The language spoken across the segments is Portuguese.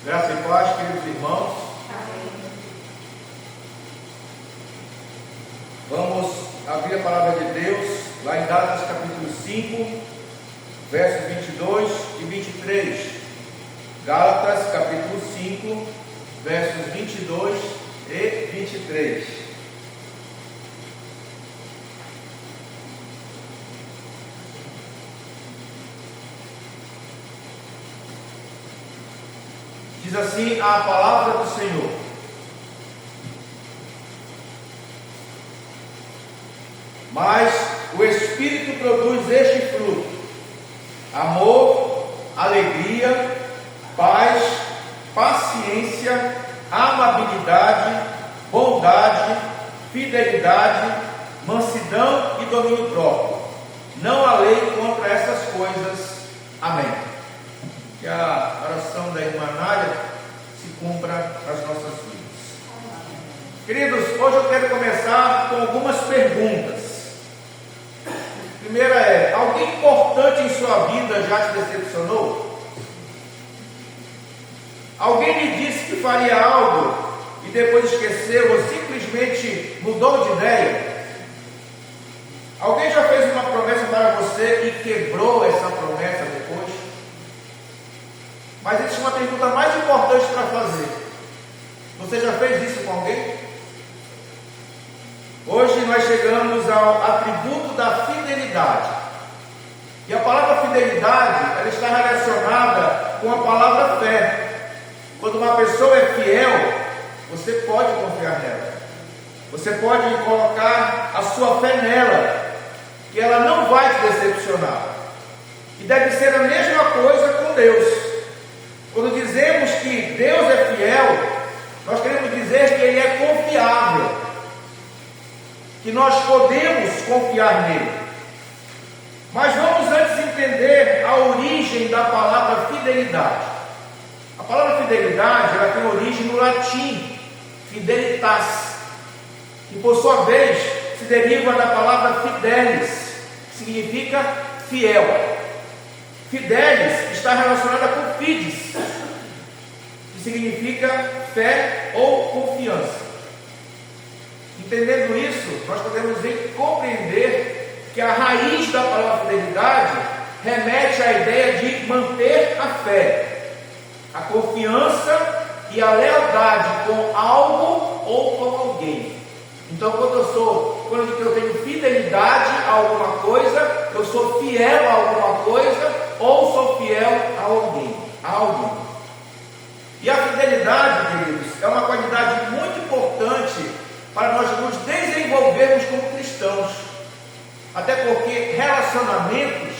Graça e paz, queridos irmãos. Amém. Vamos abrir a palavra de Deus lá em Gálatas capítulo 5, versos 22 e 23. Gálatas capítulo 5, versos 22 e 23. Diz assim a palavra do Senhor: mas o Espírito produz este fruto: amor, alegria, paz, paciência, amabilidade, bondade, fidelidade, mansidão e domínio próprio. Não há lei contra essas coisas. Amém. Que a oração da irmã Nádia se cumpra nas nossas vidas. Queridos, hoje eu quero começar com algumas perguntas. A primeira é: alguém importante em sua vida já te decepcionou? Alguém lhe disse que faria algo e depois esqueceu ou simplesmente mudou de ideia? Alguém já fez uma promessa para você e quebrou essa promessa depois? Mas existe uma pergunta mais importante para fazer. Você já fez isso com alguém? Hoje nós chegamos ao atributo da fidelidade. E a palavra fidelidade, ela está relacionada com a palavra fé. Quando uma pessoa é fiel, você pode confiar nela. Você pode colocar a sua fé nela, que ela não vai te decepcionar. E deve ser a mesma coisa com Deus. Quando dizemos que Deus é fiel, nós queremos dizer que Ele é confiável, que nós podemos confiar nele. Mas vamos antes entender a origem da palavra fidelidade. A palavra fidelidade, ela tem origem no latim, fidelitas, que por sua vez se deriva da palavra fidelis, que significa fiel. Fidelis está relacionada com fides, que significa fé ou confiança. Entendendo isso, nós podemos compreender que a raiz da palavra fidelidade remete à ideia de manter a fé, a confiança e a lealdade com algo ou com alguém. Então, quando eu tenho fidelidade a alguma coisa, eu sou fiel a alguma coisa ou sou fiel a alguém. E a fidelidade, queridos, é uma qualidade muito importante para nós nos desenvolvermos como cristãos. Até porque relacionamentos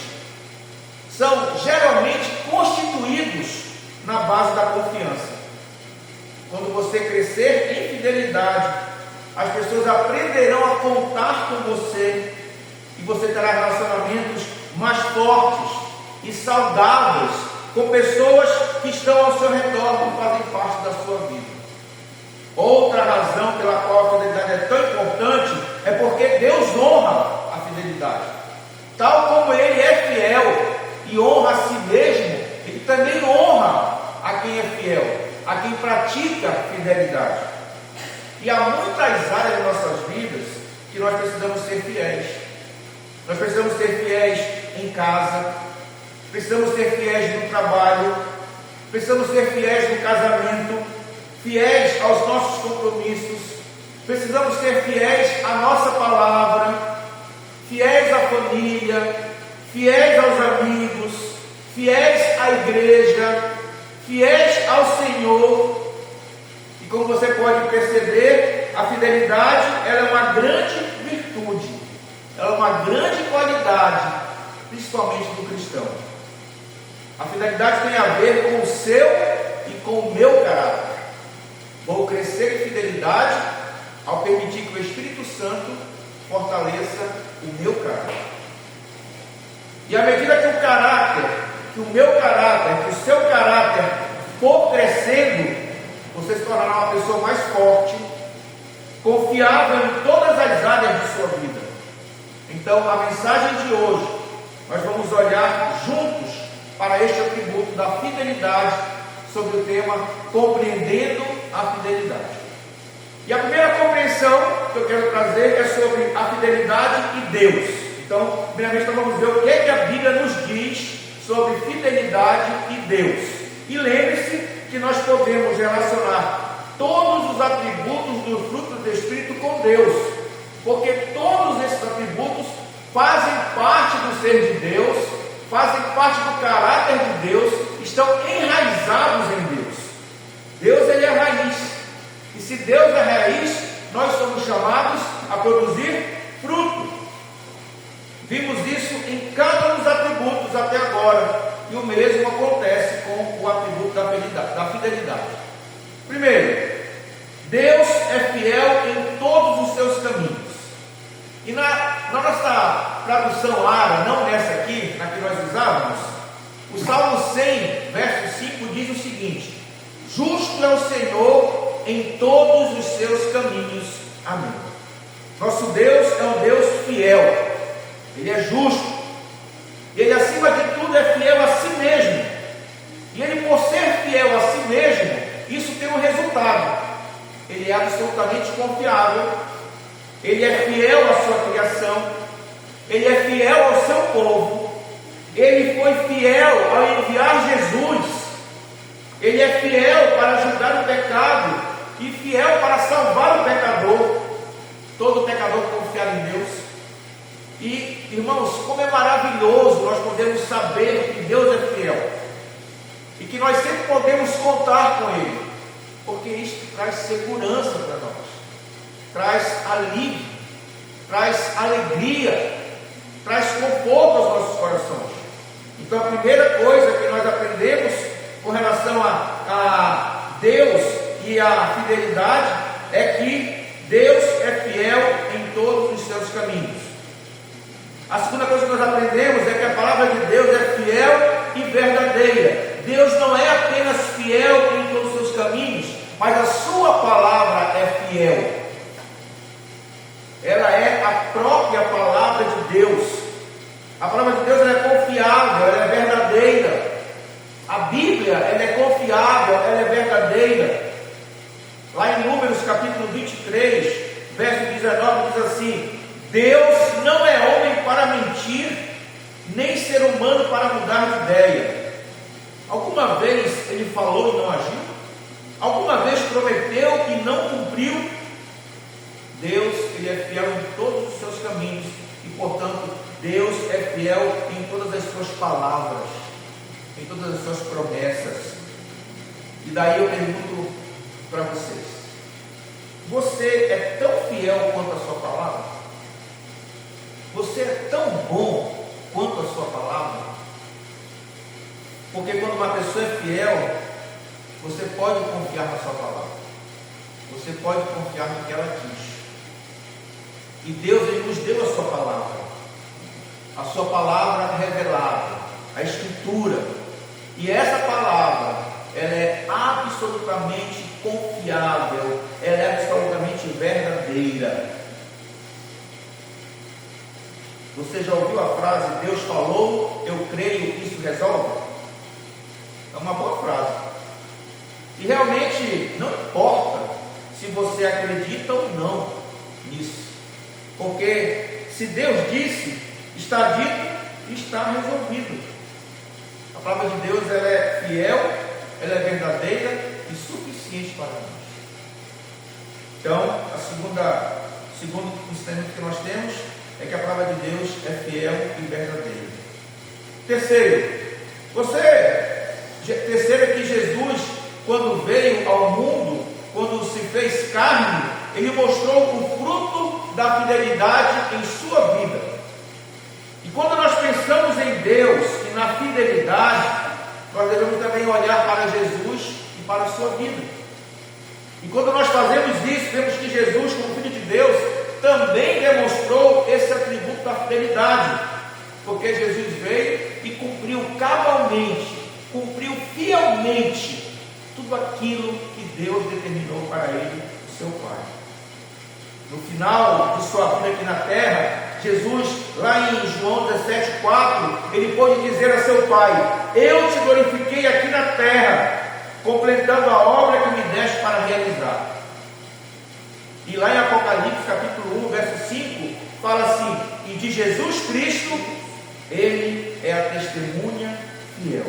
são geralmente constituídos na base da confiança. Quando você crescer em fidelidade, as pessoas aprenderão a contar com você e você terá relacionamentos mais fortes e saudáveis com pessoas que estão ao seu redor, que fazem parte da sua vida. Outra razão pela qual a fidelidade é tão importante é porque Deus honra a fidelidade. Tal como Ele é fiel e honra a si mesmo, Ele também honra a quem é fiel, a quem pratica fidelidade. E há muitas áreas das nossas vidas que nós precisamos ser fiéis. Nós precisamos ser fiéis em casa, precisamos ser fiéis no trabalho, precisamos ser fiéis no casamento, fiéis aos nossos compromissos, precisamos ser fiéis à nossa palavra, fiéis à família, fiéis aos amigos, fiéis à igreja, fiéis ao Senhor. E como você pode perceber, a fidelidade, ela é uma grande virtude, ela é uma grande qualidade, principalmente do cristão. A fidelidade tem a ver com o seu e com o meu caráter. Vou crescer em fidelidade ao permitir que o Espírito Santo fortaleça o meu caráter. E à medida que o meu caráter, que o seu caráter for crescendo, você se tornará uma pessoa mais forte, confiável em todas as áreas de sua vida. Então, a mensagem de hoje, nós vamos olhar juntos para este atributo da fidelidade sobre o tema Compreendendo a Fidelidade. E a primeira compreensão que eu quero trazer é sobre a fidelidade e Deus. Então, primeiramente, vamos ver o que é que a Bíblia nos diz sobre fidelidade e Deus. E lembre-se que nós podemos relacionar todos os atributos do fruto do Espírito com Deus, porque todos esses atributos fazem parte do ser de Deus, fazem parte do caráter de Deus, estão enraizados em Deus. Deus, ele é a raiz, e se Deus é a raiz, nós somos chamados a produzir fruto. Vimos isso em cada um dos atributos até agora, e o mesmo acontece com o atributo da fidelidade. Primeiro, Deus é fiel em todos os seus caminhos. E na nossa tradução árabe, não nessa aqui, na que nós usávamos, o Salmo 100, verso 5 diz o seguinte: justo é o Senhor em todos os seus caminhos. Amém. Nosso Deus é um Deus fiel, Ele é justo, Ele acima de tudo é fiel a si mesmo, e Ele, por ser fiel a si mesmo, isso tem um resultado: Ele é absolutamente confiável, Ele é fiel à sua criação, Ele é fiel ao seu povo, Ele foi fiel ao enviar Jesus, Ele é fiel para ajudar o pecado e fiel para salvar o pecador. Todo pecador confiar em Deus. E, irmãos, como é maravilhoso nós podemos saber que Deus é fiel e que nós sempre podemos contar com Ele, porque isso traz segurança para nós, traz alívio, traz alegria, traz conforto aos nossos corações. Então, a primeira coisa que nós aprendemos com relação a Deus e a fidelidade é que Deus é fiel em todos os seus caminhos. A segunda coisa que nós aprendemos é que a palavra de Deus é fiel e verdadeira. Deus não é apenas fiel em todos os seus caminhos, mas a sua palavra é fiel. Ela é a própria palavra de Deus. A palavra de Deus ela é confiável, ela é verdadeira. A Bíblia ela é confiável, ela é verdadeira. Lá em Números capítulo 23, verso 19 diz assim: Deus não é homem para mentir, nem ser humano para mudar de ideia. Alguma vez ele falou e não agiu? Alguma vez prometeu e não cumpriu? Deus, ele é fiel em todos os seus caminhos e, portanto, Deus é fiel em todas as suas palavras, em todas as suas promessas. E daí eu pergunto para vocês: você é tão fiel quanto a sua palavra? Você é tão bom quanto a sua palavra? Porque quando uma pessoa é fiel, você pode confiar na sua palavra, você pode confiar no que ela diz. E Deus, ele nos deu a sua palavra revelada, a Escritura. E essa palavra, ela é absolutamente confiável, ela é absolutamente verdadeira. Você já ouviu a frase, Deus falou, eu creio, isso resolve? É uma boa frase. E realmente não importa se você acredita ou não nisso, porque se Deus disse, está dito e está resolvido. A palavra de Deus ela é fiel, ela é verdadeira e suficiente para nós. Então, o segundo ensinamento que nós temos é que a palavra de Deus é fiel e verdadeira. Terceiro é que Jesus, quando veio ao mundo, quando se fez carne, ele mostrou o fruto da fidelidade em sua vida. E quando nós pensamos em Deus e na fidelidade, nós devemos também olhar para Jesus e para a sua vida. E quando nós fazemos isso, vemos que Jesus, como Filho de Deus, também demonstrou esse atributo da fidelidade, porque Jesus veio e cumpriu cabalmente, cumpriu fielmente tudo aquilo que Deus determinou para ele, o seu Pai. No final de sua vida aqui na terra, Jesus, lá em João 17,4, ele pôde dizer a seu Pai: eu te glorifiquei aqui na terra, com realizando a obra que me deste para realizar. E lá em Apocalipse, capítulo 1, verso 5, fala assim: e de Jesus Cristo, Ele é a testemunha fiel.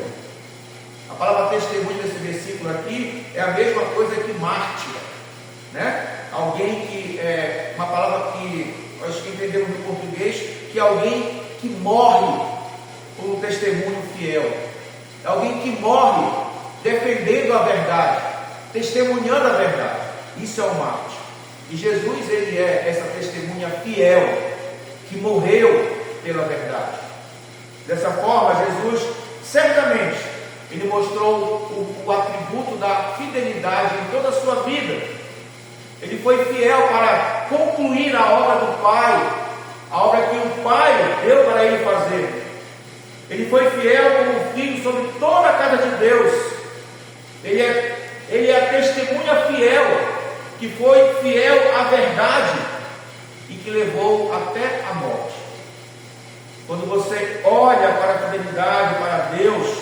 A palavra testemunha nesse versículo aqui é a mesma coisa que mártir, né? Alguém que, uma palavra que acho que entendemos no português, que é alguém que morre por um testemunho fiel. É alguém que morre defendendo a verdade, testemunhando a verdade. Isso é um mártir. E Jesus, Ele é essa testemunha fiel, que morreu pela verdade. Dessa forma, Jesus, certamente, Ele mostrou o atributo da fidelidade em toda a sua vida. Ele foi fiel para concluir a obra do Pai, a obra que o Pai deu para Ele fazer. Ele foi fiel como filho sobre toda a casa de Deus. Ele é a testemunha fiel, que foi fiel à verdade e que levou até a morte. Quando você olha para a fidelidade, para Deus,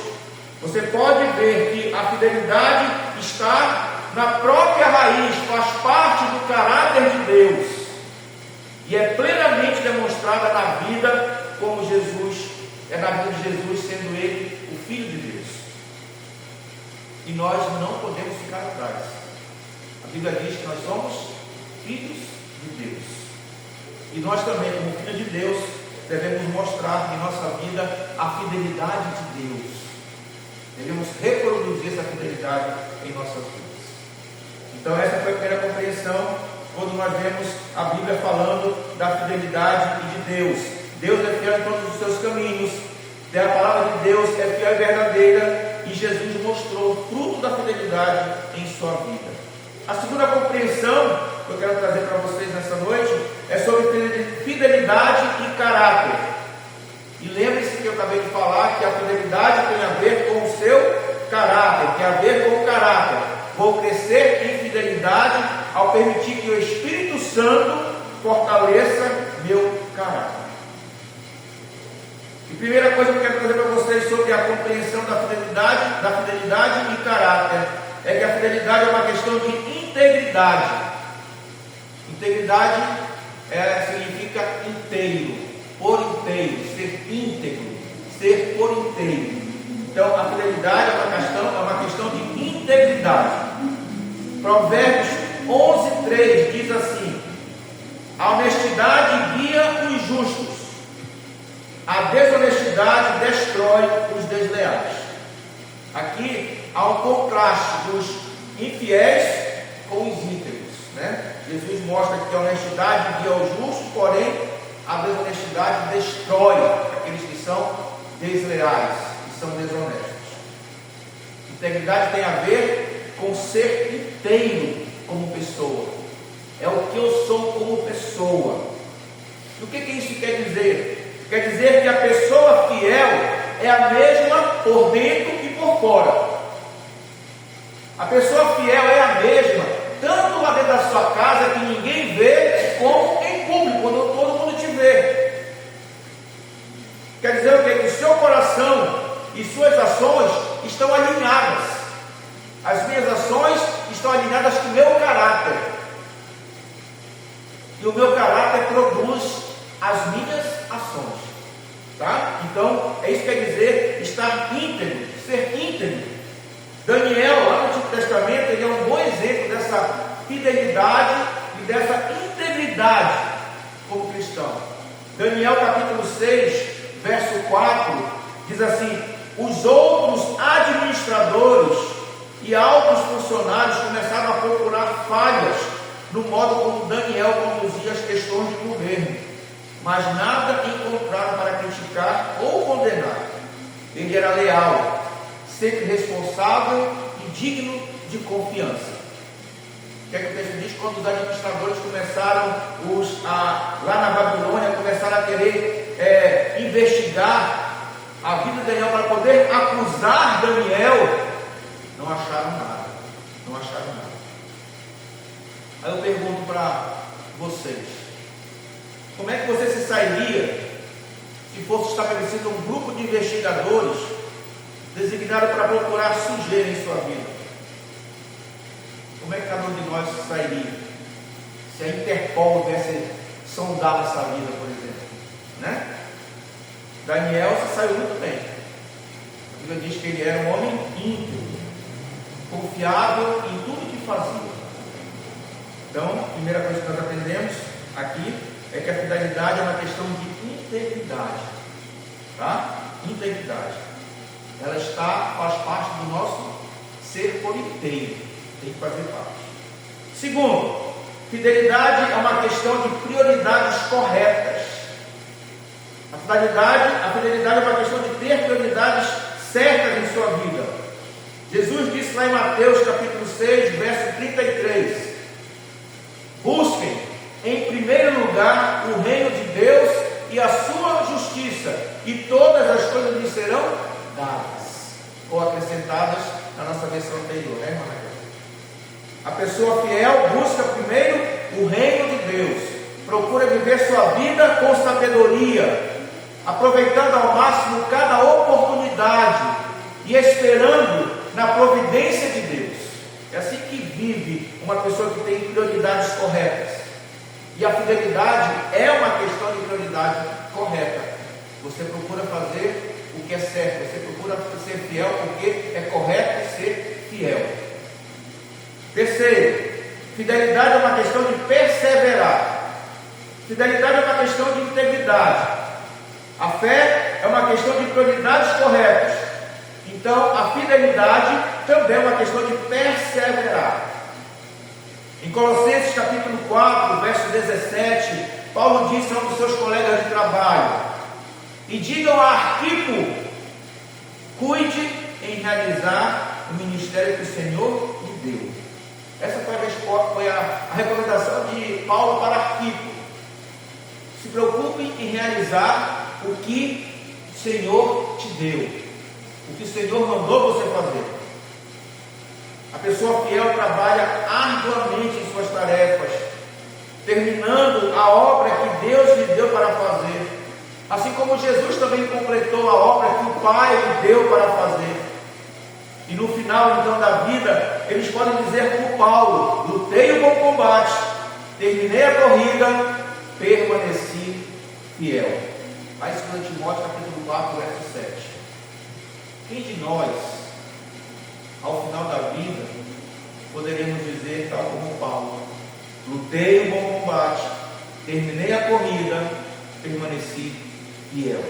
você pode ver que a fidelidade está na própria raiz, faz parte do caráter de Deus e é plenamente demonstrada na vida como Jesus, na vida de Jesus, sendo Ele o Filho de Deus. E nós não podemos ficar atrás. A Bíblia diz que nós somos filhos de Deus. E nós também, como filhos de Deus, devemos mostrar em nossa vida a fidelidade de Deus. Devemos reproduzir essa fidelidade em nossas vidas. Então essa foi a primeira compreensão, quando nós vemos a Bíblia falando da fidelidade de Deus. Deus é fiel em todos os seus caminhos. A palavra de Deus é fiel e verdadeira. E Jesus mostrou o fruto da fidelidade em sua vida. A segunda compreensão que eu quero trazer para vocês nessa noite é sobre fidelidade e caráter. E lembre-se que eu acabei de falar que a fidelidade tem a ver com o seu caráter, tem a ver com o caráter. Vou crescer em fidelidade ao permitir que o Espírito Santo fortaleça meu caráter. E primeira coisa que eu quero trazer para vocês sobre a compreensão da fidelidade e caráter é que a fidelidade é uma questão de integridade. Integridade significa inteiro, por inteiro, ser íntegro, ser por inteiro. Então a fidelidade é uma questão de integridade. Provérbios 11:3 diz assim: a honestidade guia os justos, a desonestidade destrói os desleais. Aqui há um contraste dos infiéis com os íntegros, né? Jesus mostra que a honestidade guia os justos, porém a desonestidade destrói aqueles que são desleais, que são desonestos. Integridade tem a ver com ser inteiro como pessoa. É o que eu sou como pessoa. E o que isso quer dizer? Quer dizer que a pessoa fiel é a mesma por dentro e por fora. A pessoa fiel é a mesma, tanto lá dentro da sua casa, que ninguém vê, como em público, quando todo mundo te vê. Quer dizer o quê? Que o seu coração e suas ações estão alinhadas. As minhas ações estão alinhadas com o meu caráter. E o meu caráter produz as minhas ações. Tá? Então, é isso que quer dizer estar íntegro, ser íntegro. Daniel, lá no Antigo Testamento, ele é um bom exemplo dessa fidelidade e dessa integridade como cristão. Daniel capítulo 6, verso 4, diz assim: os outros administradores e altos funcionários começaram a procurar falhas no modo como Daniel conduzia as questões de governo, mas nada encontraram para criticar ou condenar. Ele era leal, sempre responsável e digno de confiança. O que é que o texto diz? Quando os administradores começaram, lá na Babilônia, começaram a querer investigar a vida de Daniel para poder acusar Daniel, não acharam nada. Não acharam nada. Aí eu pergunto para vocês: como é que você se sairia se fosse estabelecido um grupo de investigadores designado para procurar sujeira em sua vida? como é que cada um de nós sairia? Se a Interpol viesse sondar nossa vida, por exemplo, né? Daniel se saiu muito bem. A Bíblia diz que ele era um homem íntegro, confiável em tudo que fazia. Então, a primeira coisa que nós aprendemos aqui é que a fidelidade é uma questão de integridade, tá? Integridade. Ela faz parte do nosso ser por inteiro, tem que fazer parte. Segundo, fidelidade é uma questão de prioridades corretas. A fidelidade é uma questão de ter prioridades certas em sua vida. Jesus disse lá em Mateus capítulo 6, verso 33: busquem em primeiro lugar o reino de Deus e a sua justiça, e todas as coisas lhes serão dadas, ou acrescentadas na nossa versão anterior, né, irmã? A pessoa fiel busca primeiro o reino de Deus, procura viver sua vida com sabedoria, aproveitando ao máximo cada oportunidade e esperando na providência de Deus. É assim que vive uma pessoa que tem prioridades corretas. E a fidelidade é uma questão de prioridade correta. Você procura fazer o que é certo, você procura ser fiel porque é correto ser fiel. Terceiro, fidelidade é uma questão de perseverar. Fidelidade é uma questão de integridade. A fé é uma questão de prioridades corretas. Então, a fidelidade também é uma questão de perseverar. Em Colossenses capítulo 4, verso 17, Paulo disse a um dos seus colegas de trabalho: e digam a Arquipo, cuide em realizar o ministério que o Senhor lhe deu. Essa foi a recomendação de Paulo para Arquipo. Se preocupe em realizar o que o Senhor te deu, o que o Senhor mandou você fazer. A pessoa fiel trabalha arduamente em suas tarefas, terminando a obra que Deus lhe deu para fazer, assim como Jesus também completou a obra que o Pai lhe deu para fazer. E no final então da vida, eles podem dizer como Paulo: lutei o bom combate, terminei a corrida, permaneci fiel. Lá em 2 Timóteo capítulo 4, verso 7. Quem de nós, ao final da vida, poderemos dizer, tal como Paulo: lutei o bom combate, terminei a corrida, permaneci fiel?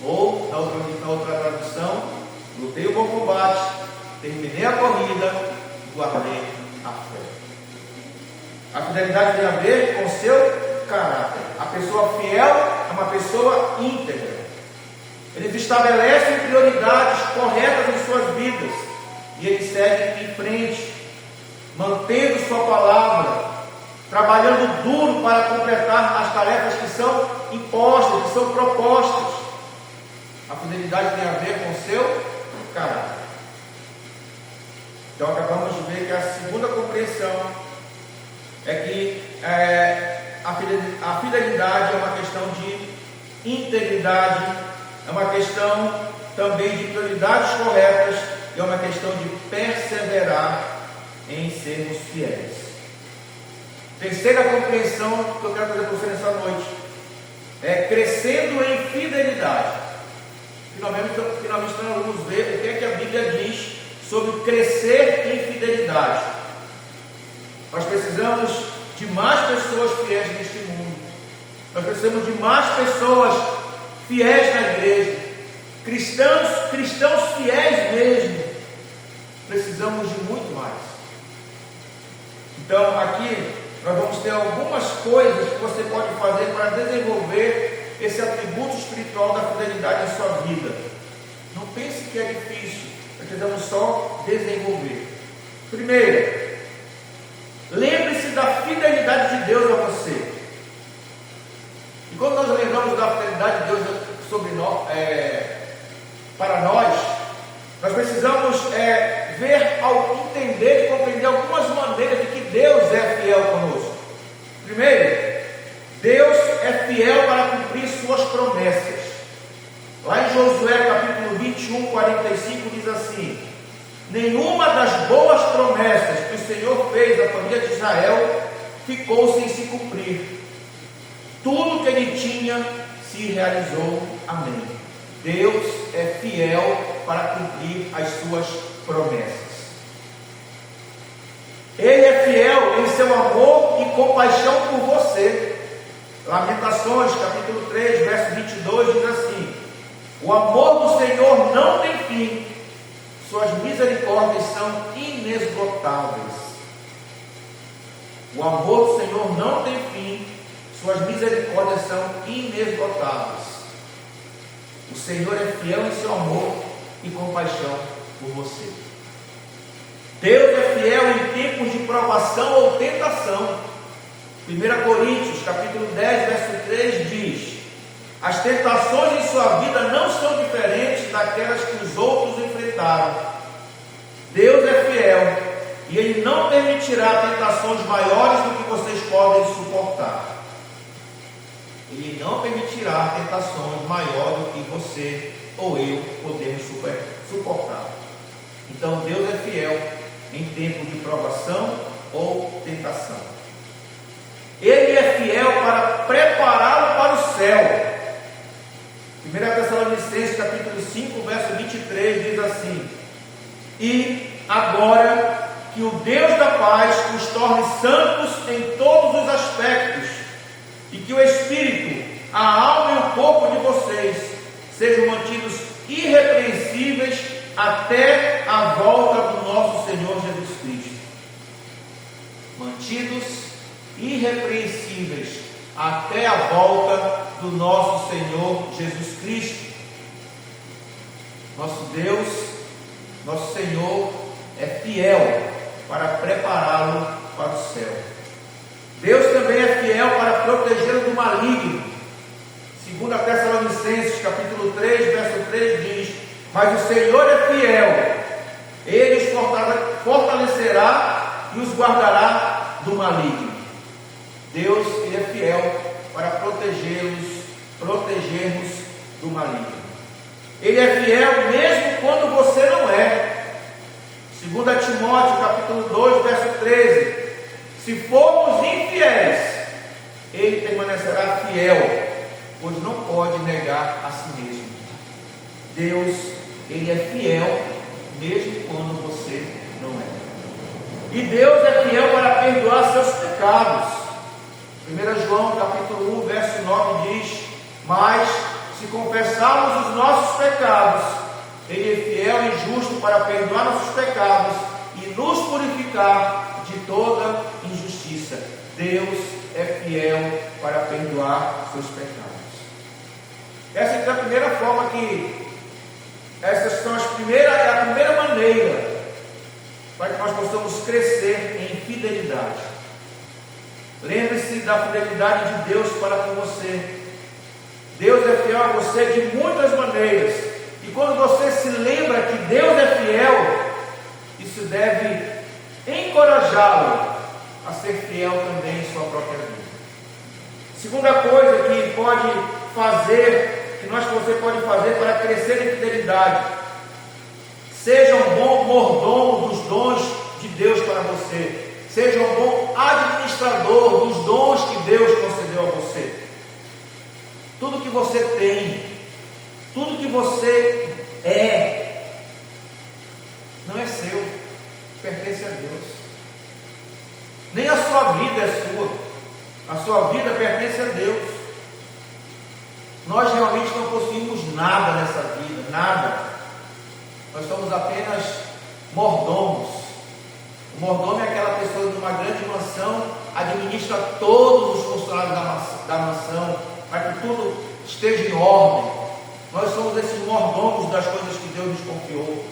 Ou, na outra tradução, lutei o bom combate, terminei a corrida, guardei a fé. A fidelidade tem a ver com o seu caráter. A pessoa fiel é uma pessoa íntegra. Eles estabelecem prioridades corretas em suas vidas e eles seguem em frente, mantendo sua palavra, trabalhando duro para completar as tarefas que são impostas, que são propostas. A fidelidade tem a ver com o seu caráter. Então acabamos de ver que a segunda compreensão é que a fidelidade é uma questão de integridade, é uma questão também de prioridades corretas e é uma questão de perseverar em sermos fiéis. Terceira compreensão que eu quero trazer para você nessa noite é crescendo em fidelidade. Finalmente nós vamos ver o que é que a Bíblia diz sobre crescer em fidelidade. Nós precisamos de mais pessoas fiéis neste mundo. Nós precisamos de mais pessoas fiéis na igreja. Cristãos fiéis mesmo. Precisamos de muito mais. Então aqui nós vamos ter algumas coisas que você pode fazer para desenvolver esse atributo espiritual da fidelidade em sua vida. Não pense que é difícil, nós precisamos só desenvolver. Primeiro, lembre-se da fidelidade de Deus a você. E quando nós lembramos da fidelidade de Deus sobre nós, para nós precisamos ver, entender e compreender algumas maneiras de que Deus é fiel conosco. Primeiro, Deus é fiel para cumprir suas promessas. Lá em Josué capítulo 21, 45 diz assim: nenhuma das boas promessas que o Senhor fez à família de Israel ficou sem se cumprir. Tudo que ele tinha se realizou. Amém. Deus é fiel para cumprir as suas promessas. Ele é fiel em seu amor e compaixão por você. Lamentações, capítulo 3, verso 22, diz assim: o amor do Senhor não tem fim, suas misericórdias são inesgotáveis. O amor do Senhor não tem fim, suas misericórdias são inesgotáveis. O Senhor é fiel em seu amor e compaixão por você. Deus é fiel em tempos de provação ou tentação. 1 Coríntios, capítulo 10, verso 3 diz: as tentações em sua vida não são diferentes daquelas que os outros enfrentaram. Deus é fiel e Ele não permitirá tentações maiores do que vocês podem suportar. Ele não permitirá tentações maiores do que você ou eu podemos suportar. Então Deus é fiel em tempo de provação ou tentação. Ele é fiel para prepará-lo para o céu. 1 Tessalonicenses capítulo 5, verso 23 diz assim: e agora que o Deus da paz os torne santos em todos os aspectos, e que o Espírito, a alma e o corpo de vocês sejam mantidos irrepreensíveis até a volta do nosso Senhor Jesus Cristo. Mantidos irrepreensíveis até a volta do nosso Senhor Jesus Cristo. Nosso Deus, nosso Senhor é fiel para prepará-lo para o céu. Deus também é fiel para protegê-lo do maligno. 2 Tessalonicenses capítulo 3, verso 3 diz: mas o Senhor é fiel, Ele os fortalecerá e os guardará do maligno. Deus, Ele é fiel para protegermos do maligno. Ele é fiel mesmo quando você não é. 2 Timóteo capítulo 2, verso 13: se formos infiéis, Ele permanecerá fiel, pois não pode negar a si mesmo. Deus, Ele é fiel mesmo quando você não é. E Deus é fiel para perdoar seus pecados. 1 João capítulo 1, verso 9 diz: mas se confessarmos os nossos pecados, Ele é fiel e justo para perdoar nossos pecados e nos purificar de toda injustiça. Deus é fiel para perdoar seus pecados. Essa é a primeira forma essas são é a primeira maneira para que nós possamos crescer em fidelidade. Lembre-se da fidelidade de Deus para com você. Deus é fiel a você de muitas maneiras. E quando você se lembra que Deus é fiel, isso deve encorajá-lo a ser fiel também em sua própria vida. Segunda coisa que você pode fazer para crescer em fidelidade: seja um bom mordomo dos dons de Deus para você. Seja um bom administrador dos dons que Deus concedeu a você. Tudo que você tem, tudo que você é, não é seu, pertence a Deus. Nem a sua vida é sua, a sua vida pertence a Deus. Nós realmente não possuímos nada nessa vida, nada. Nós somos apenas mordomos. O mordomo é aquela pessoa de uma grande mansão, administra todos os funcionários da mansão, para que tudo esteja em ordem. Nós somos esses mordomos das coisas que Deus nos confiou.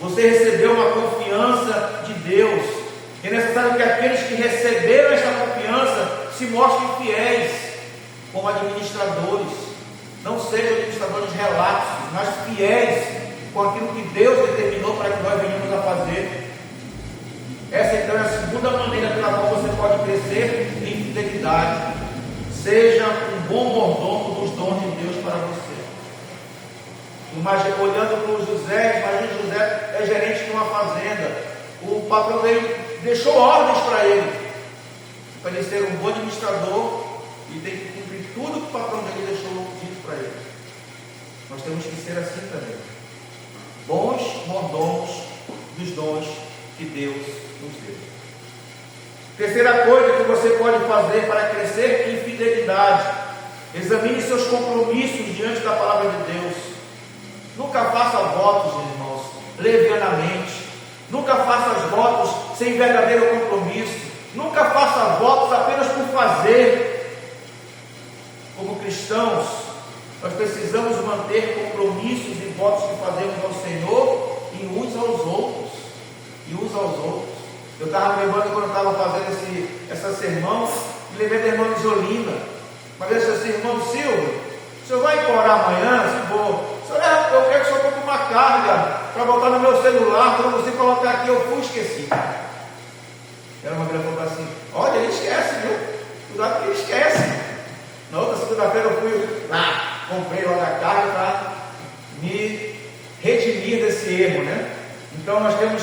Você recebeu uma confiança de Deus. É necessário que aqueles que receberam esta confiança se mostrem fiéis como administradores. Não sejam administradores relapsos, mas fiéis com aquilo que Deus determinou para que nós venhamos a fazer. Essa então é a segunda maneira pela qual você pode crescer em fidelidade. Seja um bom mordomo dos dons de Deus para você. Olhando para o José, imagine José é gerente de uma fazenda. o patrão dele deixou ordens para ele ser um bom administrador e tem que cumprir tudo que o patrão dele deixou dito para ele. Nós temos que ser assim também, bons mordomos dos dons que Deus nos deu. Terceira coisa que você pode fazer para crescer em fidelidade: examine seus compromissos diante da palavra de Deus. Nunca faça votos, irmãos, levianamente. Nunca faça votos sem verdadeiro compromisso. Nunca faça votos apenas por fazer. Como cristãos, nós precisamos manter compromissos e votos que fazemos ao Senhor e uns aos outros. Eu estava lembrando quando eu estava fazendo essa sermão, e lembrei da irmã Isolina. Uma vez eu disse assim: irmão Silvio, o senhor vai orar amanhã? Se for, eu quero que o senhor compre uma carga para botar no meu celular, quando você colocar aqui, eu fui esqueci. Era uma mulher falou assim: olha, ele esquece, viu? Cuidado que ele esquece. Na outra segunda-feira eu fui lá, comprei logo a carga para me redimir desse erro, né? Então nós temos,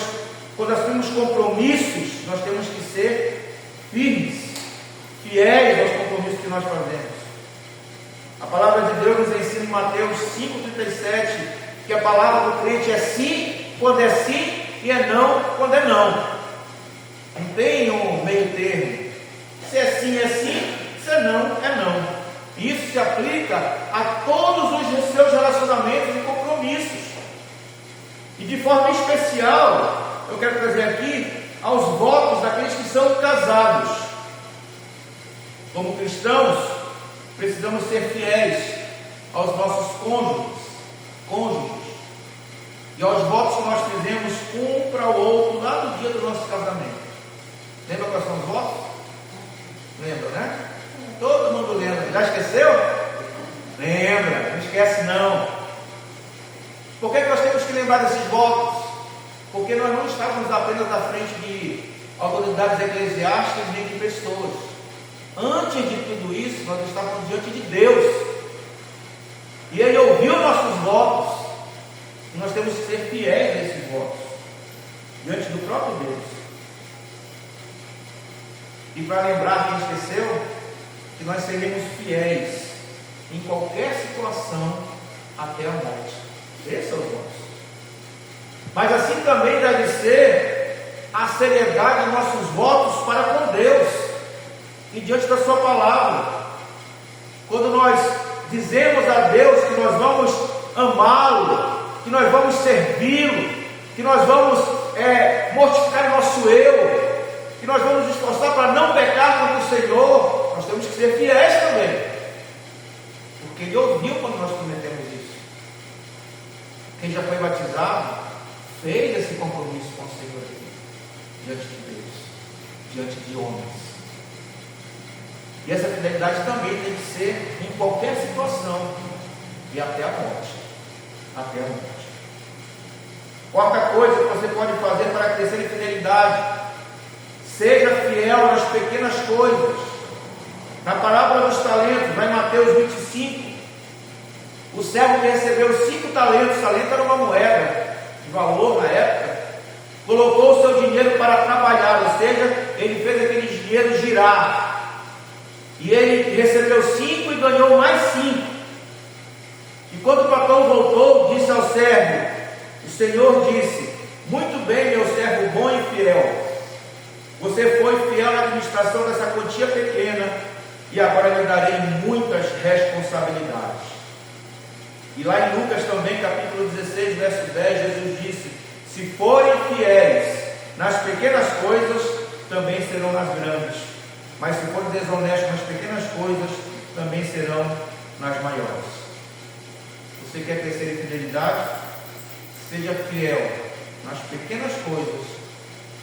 quando nós temos compromissos, nós temos que ser firmes, fiéis aos compromissos que nós fazemos. A palavra de Deus nos ensina em Mateus 5,37 que a palavra do crente é sim quando é sim e é não quando é não. Não tem um meio termo. Se é sim, se é não. Isso se aplica a todos os seus relacionamentos e compromissos. E de forma especial, eu quero trazer aqui aos votos daqueles que são casados. Como cristãos, precisamos ser fiéis aos nossos cônjuges, e aos votos que nós fizemos um para o outro lá no dia do nosso casamento. Lembra quais são os votos? Lembra, né? Todo mundo lembra. Já esqueceu? Lembra, não esquece não. Por que nós temos que lembrar desses votos? Porque nós não estávamos apenas à frente de autoridades eclesiásticas nem de pessoas. Antes de tudo isso, nós estávamos diante de Deus, e Ele ouviu nossos votos, e nós temos que ser fiéis a esses votos, diante do próprio Deus. E para lembrar quem esqueceu, que nós seremos fiéis em qualquer situação até a morte. Esse é o voto. Mas assim também deve ser a seriedade de nossos votos para com Deus e diante da sua palavra. Quando nós dizemos a Deus que nós vamos amá-lo, que nós vamos servi-lo, que nós vamos mortificar o nosso eu, que nós vamos nos esforçar para não pecar contra o Senhor, nós temos que ser fiéis também, porque Ele ouviu quando nós prometemos isso. Quem já foi batizado fez esse compromisso com o Senhor diante de Deus, diante de homens. E essa fidelidade também tem que ser em qualquer situação e até a morte. Até a morte. Quarta coisa que você pode fazer para crescer em fidelidade: seja fiel nas pequenas coisas. Na parábola dos talentos, vai em Mateus 25, o servo que recebeu 5 talentos, talento era uma moeda de valor na época, colocou o seu dinheiro para trabalhar, ou seja, ele fez aquele dinheiro girar. E ele recebeu 5 e ganhou mais 5. E quando o patrão voltou, disse ao servo, o Senhor disse: muito bem, meu servo bom e fiel, você foi fiel na administração dessa quantia pequena, e agora lhe darei muitas responsabilidades. E lá em Lucas também, capítulo 16, verso 10, Jesus disse: se forem fiéis nas pequenas coisas, também serão nas grandes. Mas se forem desonestos nas pequenas coisas, também serão nas maiores. Você quer crescer em fidelidade? Seja fiel nas pequenas coisas,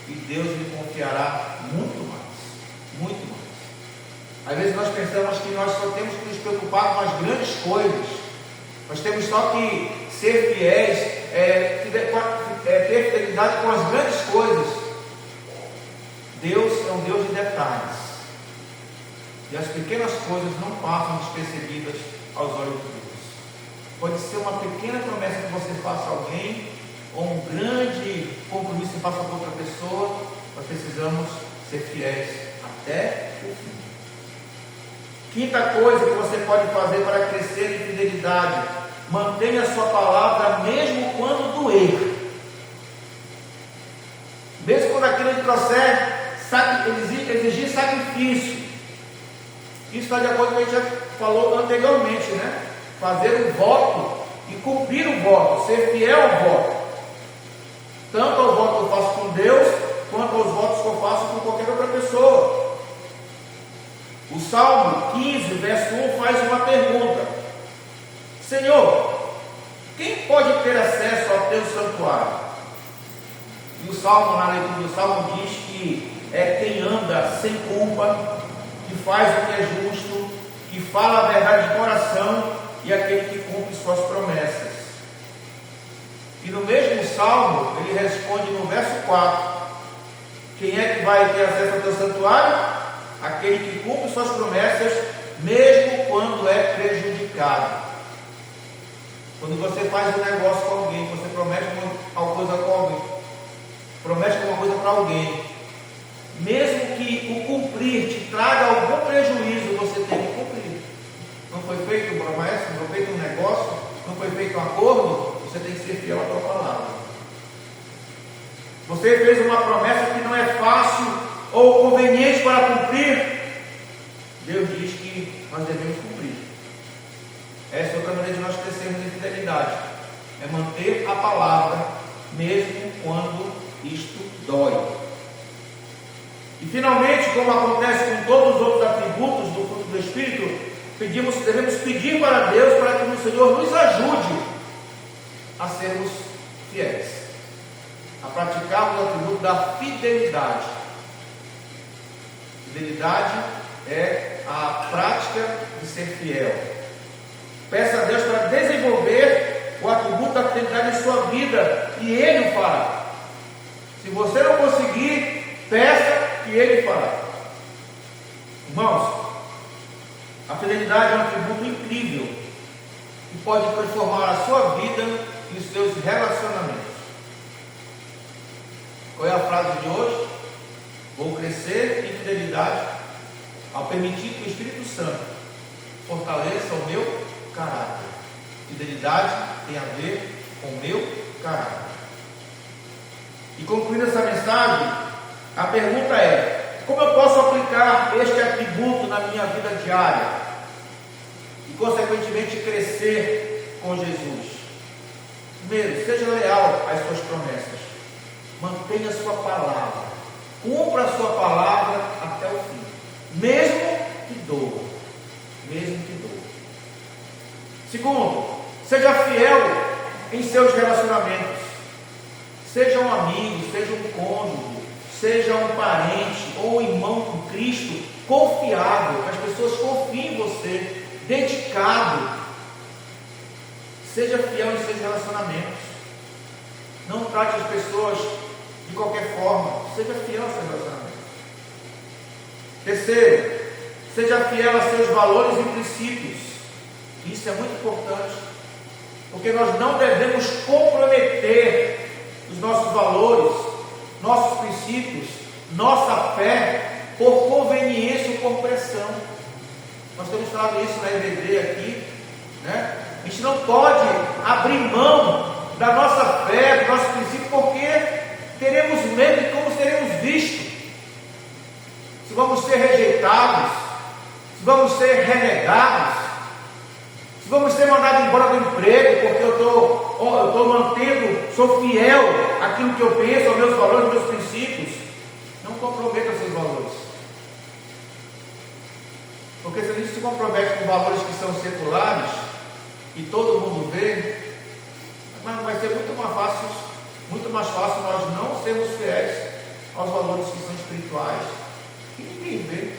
e Deus lhe confiará muito mais. Muito mais. Às vezes nós pensamos que nós só temos que nos preocupar com as grandes coisas. Nós temos só que ser fiéis, ter fidelidade com as grandes coisas. Deus é um Deus de detalhes. E as pequenas coisas não passam despercebidas aos olhos de Deus. Pode ser uma pequena promessa que você faça a alguém, ou um grande compromisso se passa por outra pessoa, nós precisamos ser fiéis até o fim. Quinta coisa que você pode fazer para crescer em fidelidade: mantenha a sua palavra mesmo quando doer. Mesmo quando aquilo lhe trouxer exigir sacrifício. Isso está de acordo com o que a gente já falou anteriormente, né? Fazer um voto e cumprir o voto, ser fiel ao voto. Tanto ao voto que eu faço com Deus, quanto aos votos que eu faço com qualquer outra pessoa. O Salmo 15, verso 1 faz uma pergunta: Senhor, quem pode ter acesso ao teu santuário? E o Salmo, na leitura do Salmo, diz que é quem anda sem culpa, que faz o que é justo, que fala a verdade de coração, e aquele que cumpre suas promessas. E no mesmo Salmo, ele responde no verso 4: quem é que vai ter acesso ao teu santuário? Aquele que cumpre suas promessas, mesmo quando é prejudicado. Quando você faz um negócio com alguém, você promete alguma coisa com alguém, promete alguma coisa para alguém, mesmo que o cumprir te traga algum prejuízo, você tem que cumprir. Não foi feito uma promessa, não foi feito um negócio, não foi feito um acordo, você tem que ser fiel à tua palavra. Você fez uma promessa que não é fácil ou conveniente para cumprir, Deus diz que nós devemos cumprir. Essa é outra maneira de nós crescermos em fidelidade, é manter a palavra mesmo quando isto dói. E finalmente, como acontece com todos os outros atributos do fruto do Espírito, devemos pedir para Deus para que o Senhor nos ajude a sermos fiéis, a praticarmos o atributo da fidelidade. Fidelidade é a prática de ser fiel. Peça a Deus para desenvolver o atributo da fidelidade em sua vida, e Ele o fará. Se você não conseguir, peça que Ele fará. Irmãos, a fidelidade é um atributo incrível que pode transformar a sua vida e os seus relacionamentos. Qual é a frase de hoje? Vou crescer em fidelidade ao permitir que o Espírito Santo fortaleça o meu caráter. Fidelidade tem a ver com o meu caráter. E concluindo essa mensagem, a pergunta é: como eu posso aplicar este atributo na minha vida diária e consequentemente crescer com Jesus? Primeiro, seja leal às suas promessas, mantenha a sua palavra, cumpra a sua palavra até o fim, mesmo que doa, mesmo que doa. Segundo, seja fiel em seus relacionamentos, seja um amigo, seja um cônjuge, seja um parente ou um irmão em Cristo, confiável, que as pessoas confiem em você, dedicado. Seja fiel em seus relacionamentos, não trate as pessoas de qualquer forma, seja fiel aos seus relacionamentos. Terceiro, seja fiel a seus valores e princípios. Isso é muito importante, porque nós não devemos comprometer os nossos valores, nossos princípios, nossa fé por conveniência ou por pressão. Nós temos falado isso na EBD aqui, né? A gente não pode abrir mão da nossa fé, do nosso princípio, porque teremos medo de como seremos vistos, se vamos ser rejeitados, se vamos ser renegados, se vamos ser mandados embora do emprego, porque eu estou mantendo, sou fiel àquilo que eu penso, aos meus valores, aos meus princípios. Não comprometa seus valores, porque se a gente se compromete com valores que são seculares e todo mundo vê, mas vai ser muito mais fácil nós não sermos fiéis aos valores que são espirituais, que ninguém vê.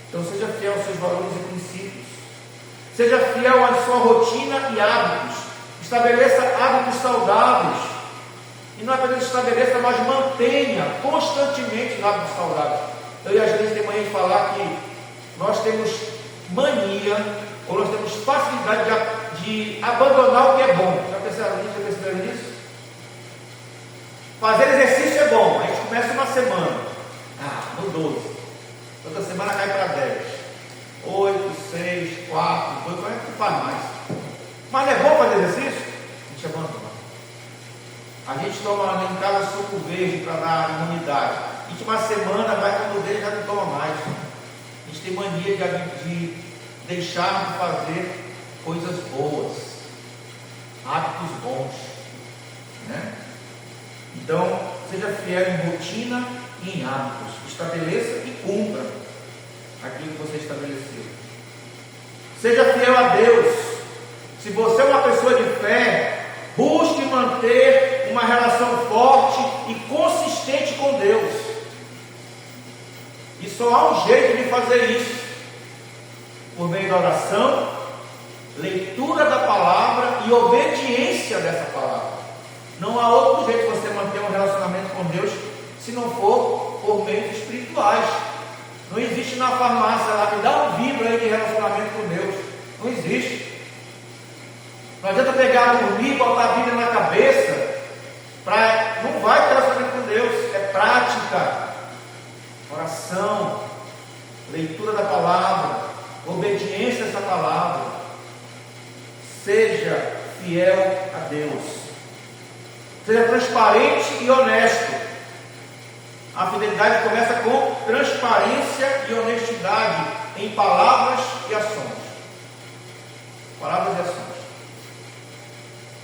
Então seja fiel aos seus valores e princípios, seja fiel à sua rotina e hábitos, estabeleça hábitos saudáveis, e não apenas estabeleça, mas mantenha constantemente os hábitos saudáveis. Eu e às vezes de manhã falar que nós temos mania, ou nós temos facilidade de abandonar o que é bom. Já perceberam nisso? Fazer exercício é bom. A gente começa uma semana, no 12. Outra semana cai para 10. 8, 6, 4, 2, como é que faz mais? Mas não é bom fazer exercício? A gente abandona. A gente toma em casa suco verde para dar imunidade. A gente uma semana vai quando dele já não toma mais. A gente tem mania de deixar de fazer coisas boas, hábitos bons, né? Então, seja fiel em rotina e em hábitos. Estabeleça e cumpra aquilo que você estabeleceu. Seja fiel a Deus. Se você é uma pessoa de fé, busque manter uma relação forte e consistente com Deus. E só há um jeito de fazer isso: por meio da oração, leitura da palavra e obediência dessa palavra. Não há outro jeito de você manter um relacionamento com Deus se não for por meios espirituais. Não existe na farmácia lá, me dá um livro aí de relacionamento com Deus. Não existe. Não adianta pegar um livro, botar a Bíblia na cabeça, não vai ter relacionamento com Deus. É prática, oração, leitura da palavra, obediência a essa palavra. Seja fiel a Deus. Seja transparente e honesto. A fidelidade começa com transparência e honestidade em palavras e ações. Palavras e ações.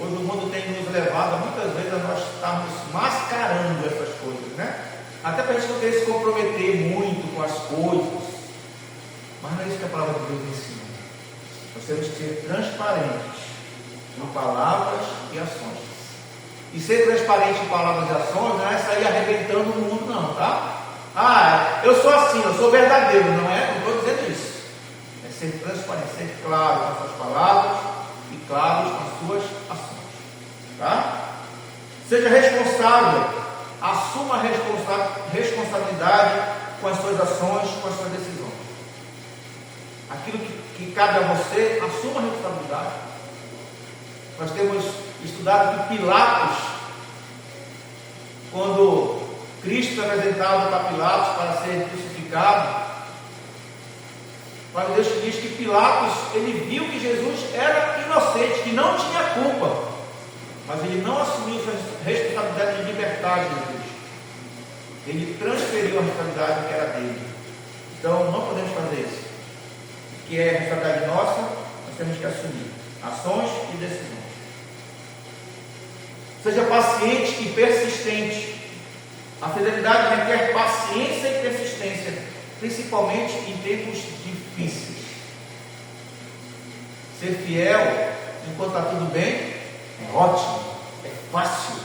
Hoje o mundo tem nos levado muitas vezes a nós estarmos mascarando essas coisas, né? Até para a gente não querer se comprometer muito com as coisas. Mas não é isso que a palavra de Deus ensina. Nós temos que ser transparentes em palavras e ações. E ser transparente em palavras e ações não é sair arrebentando o mundo, não, tá? Eu sou assim, eu sou verdadeiro, não estou dizendo isso. É ser transparente, ser claro nas suas palavras e claro nas suas ações, tá? Seja responsável, assuma a responsabilidade com as suas ações, com as suas decisões. Aquilo que cabe a você, assuma a responsabilidade. Nós temos estudado que Pilatos, quando Cristo foi apresentado para Pilatos para ser crucificado, o Deus diz que Pilatos, ele viu que Jesus era inocente, que não tinha culpa, mas ele não assumiu sua responsabilidade de libertar Jesus. Ele transferiu a responsabilidade que era dele. Então não podemos fazer isso. O que é responsabilidade nossa, nós temos que assumir ações e decisões. Seja paciente e persistente. A fidelidade requer paciência e persistência, principalmente em tempos difíceis. Ser fiel enquanto está tudo bem é ótimo, é fácil.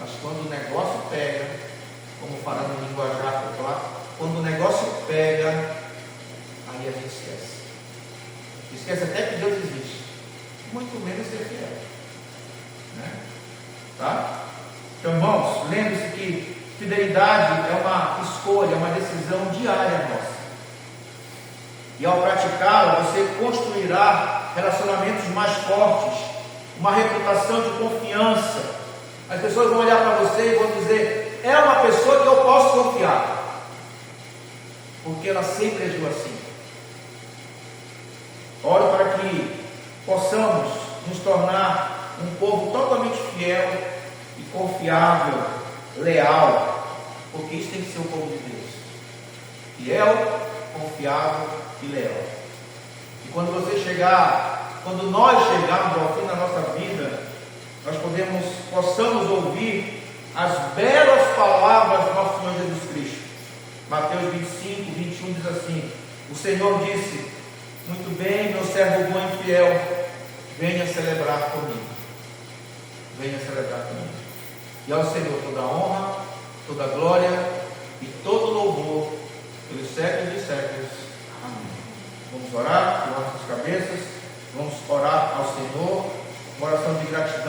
Mas quando o negócio pega, como fala no linguajar popular, quando o negócio pega, aí a gente esquece. Esquece até que Deus existe, muito menos ser fiel, né? Tá? Então, irmãos, lembre-se que fidelidade é uma escolha, uma decisão diária nossa. E ao praticá-la, você construirá relacionamentos mais fortes, uma reputação de confiança. As pessoas vão olhar para você e vão dizer: é uma pessoa que eu posso confiar, porque ela sempre agiu assim. Oro para que possamos nos tornar um povo totalmente fiel e confiável, leal, porque isso tem que ser o povo de Deus. Fiel, confiável e leal. E quando nós chegarmos ao fim da nossa vida, nós possamos ouvir as belas palavras do nosso Senhor Jesus Cristo. Mateus 25, 21 diz assim: o Senhor disse: muito bem, meu servo bom e fiel, venha celebrar comigo. Venha celebrar comigo. E ao Senhor toda a honra, toda a glória e todo louvor pelos séculos de séculos. Amém. Vamos orar, levantar as cabeças, vamos orar ao Senhor, uma oração de gratidão.